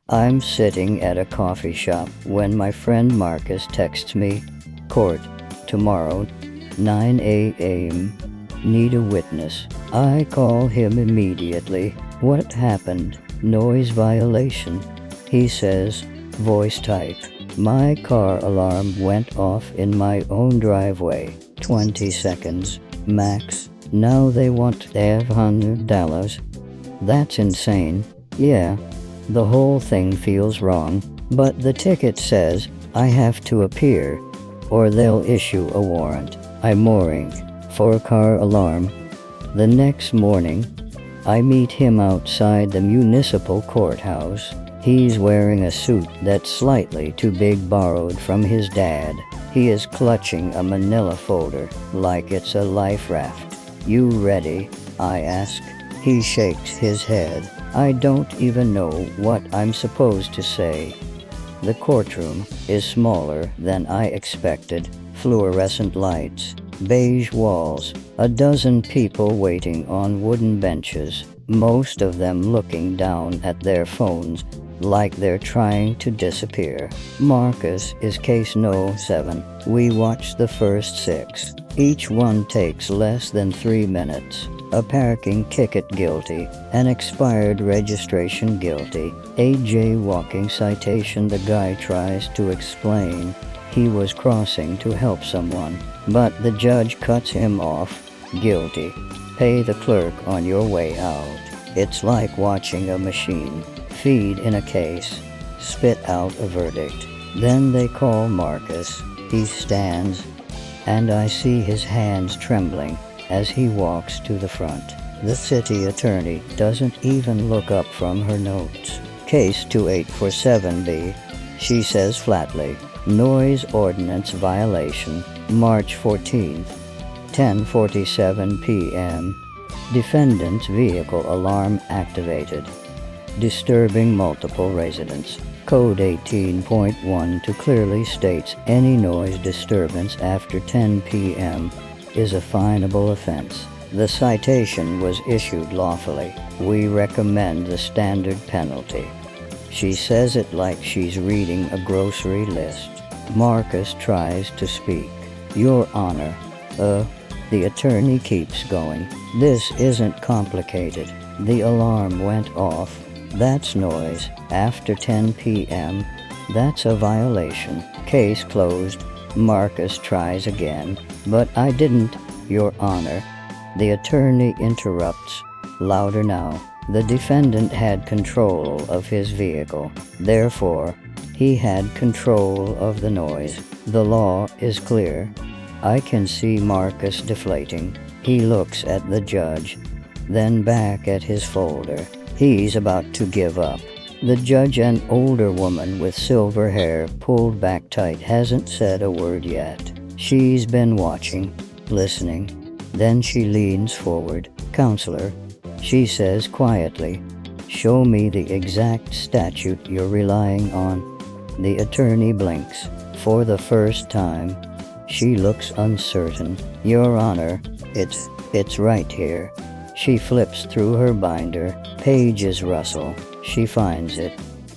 I'm sitting at a coffee shop when my friend Marcus texts me, "Court, tomorrow, 9 a.m. Need a witness." I call him immediately. "What happened?" "Noise violation." He says, voice type, "My car alarm went off in my own driveway. 20 seconds. Max. Now they want $500. That's insane. Yeah. The whole thing feels wrong, but the ticket says I have to appear, or they'll issue a warrant. I'm mooring for car alarm. The next morning, I meet him outside the municipal courthouse. He's wearing a suit that's slightly too big, borrowed from his dad. He is clutching a manila folder like it's a life raft. "You ready?" I ask. He shakes his head. I don't even know what I'm supposed to say. The courtroom is smaller than I expected. Fluorescent lights, beige walls, a dozen people waiting on wooden benches, most of them looking down at their phones like they're trying to disappear. Marcus is case no. 7. We watch the first 6. Each one takes less than 3 minutes. A parking ticket guilty, an expired registration guilty, a jaywalking citation. The guy tries to explain he was crossing to help someone, but the judge cuts him off. Guilty. Pay the clerk on your way out. It's like watching a machine feed in a case, spit out a verdict. Then they call Marcus. He stands, and I see his hands trembling as he walks to the front. The city attorney doesn't even look up from her notes. "Case 2847B, she says flatly. "Noise ordinance violation, March 14th, 10:47 p.m. Defendant's vehicle alarm activated, disturbing multiple residents. Code 18.12 clearly states any noise disturbance after 10 p.m. is a finable offense. The citation was issued lawfully. We recommend the standard penalty." She says it like she's reading a grocery list. Marcus tries to speak. "Your Honor, the attorney keeps going. "This isn't complicated. The alarm went off. That's noise. After 10 p.m., that's a violation. Case closed." Marcus tries again. "But I didn't, Your Honor." The attorney interrupts. Louder now. "The defendant had control of his vehicle. Therefore, he had control of the noise. The law is clear." I can see Marcus deflating. He looks at the judge, then back at his folder. He's about to give up. The judge, an older woman with silver hair pulled back tight, hasn't said a word yet. She's been watching, listening. Then she leans forward. "Counselor," she says quietly, "show me the exact statute you're relying on." The attorney blinks. For the first time, she looks uncertain. "Your Honor, it's right here." She flips through her binder. Pages rustle. She finds it,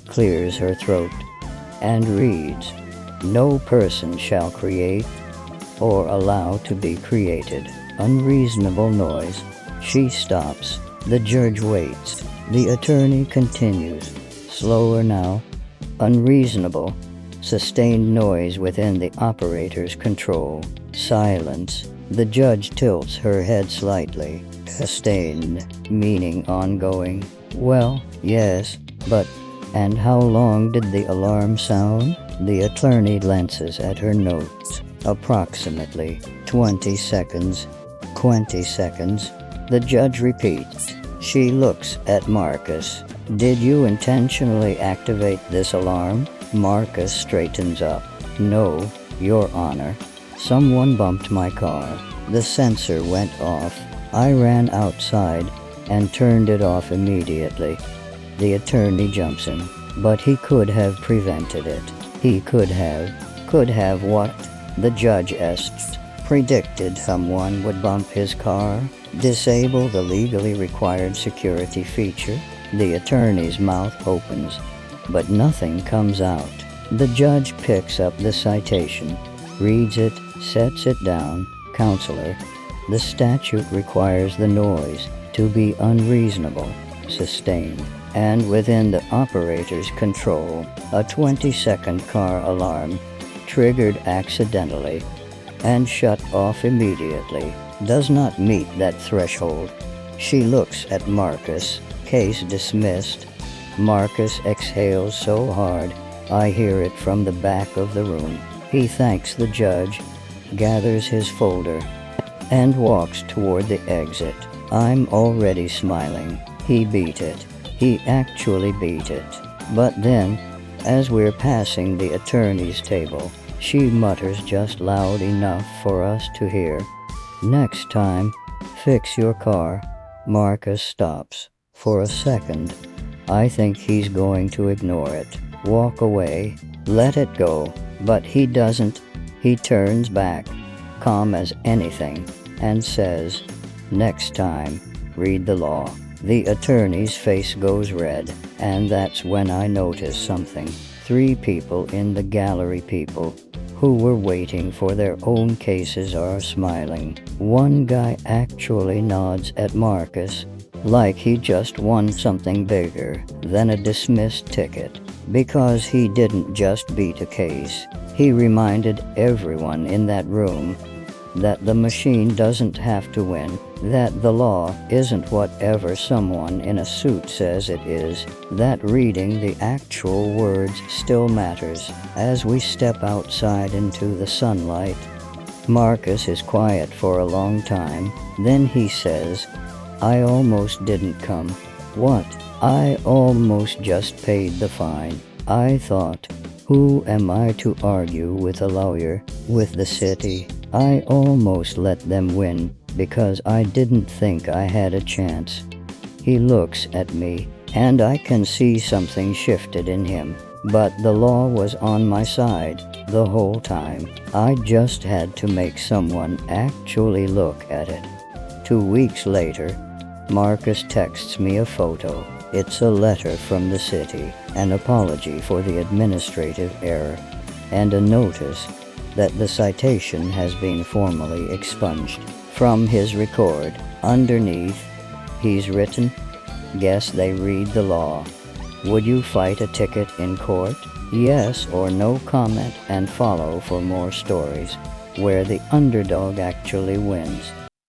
clears her throat, and reads, "No person shall create or allow to be created unreasonable noise." She stops. The judge waits. The attorney continues, slower now. "Unreasonable, sustained noise within the operator's control." Silence. The judge tilts her head slightly. "Sustained, meaning ongoing." "Well, yes, but, and how long did the alarm sound?" The attorney glances at her notes. "Approximately 20 seconds. 20 seconds. The judge repeats. She looks at Marcus. "Did you intentionally activate this alarm?" Marcus straightens up. "No, Your Honor. Someone bumped my car. The sensor went off. I ran outside and turned it off immediately." The attorney jumps in. "But he could have prevented it." "He could have." "Could have what?" The judge asks. "Predicted someone would bump his car? Disable the legally required security feature?" The attorney's mouth opens. but nothing comes out. The judge picks up the citation, reads it, sets it down. Counselor, the statute requires the noise to be unreasonable, sustained, and within the operator's control. A 20-second car alarm, triggered accidentally and shut off immediately, does not meet that threshold. She looks at Marcus. Case dismissed. Marcus exhales so hard I hear it from the back of the room. He thanks the judge, gathers his folder, and walks toward the exit. I'm already smiling. He beat it. He actually beat it. But then, as we're passing the attorney's table, she mutters just loud enough for us to hear, "Next time, fix your car." Marcus stops. For a second, I think he's going to ignore it, walk away, let it go, but he doesn't. He turns back, calm as anything, and says, "Next time, read the law." The attorney's face goes red, and that's when I notice something. 3 people in the gallery, people who were waiting for their own cases, are smiling. One guy actually nods at Marcus, like he just won something bigger than a dismissed ticket, because he didn't just beat a case. He reminded everyone in that room that the machine doesn't have to win, that the law isn't whatever someone in a suit says it is, that reading the actual words still matters. As we step outside into the sunlight, Marcus is quiet for a long time. Then he says, "I almost didn't come." "What?" "I almost just paid the fine." I thought, who am I to argue with a lawyer, with the city? I almost let them win because I didn't think I had a chance. He looks at me, and I can see something shifted in him, but the law was on my side the whole time. I just had to make someone actually look at it. 2 weeks later, Marcus texts me a photo. It's a letter from the city, an apology for the administrative error, and a notice that the citation has been formally expunged. From his record, underneath, he's written, "Guess they read the law. Would you fight a ticket in court? Yes or no comment, and follow for more stories where the underdog actually wins."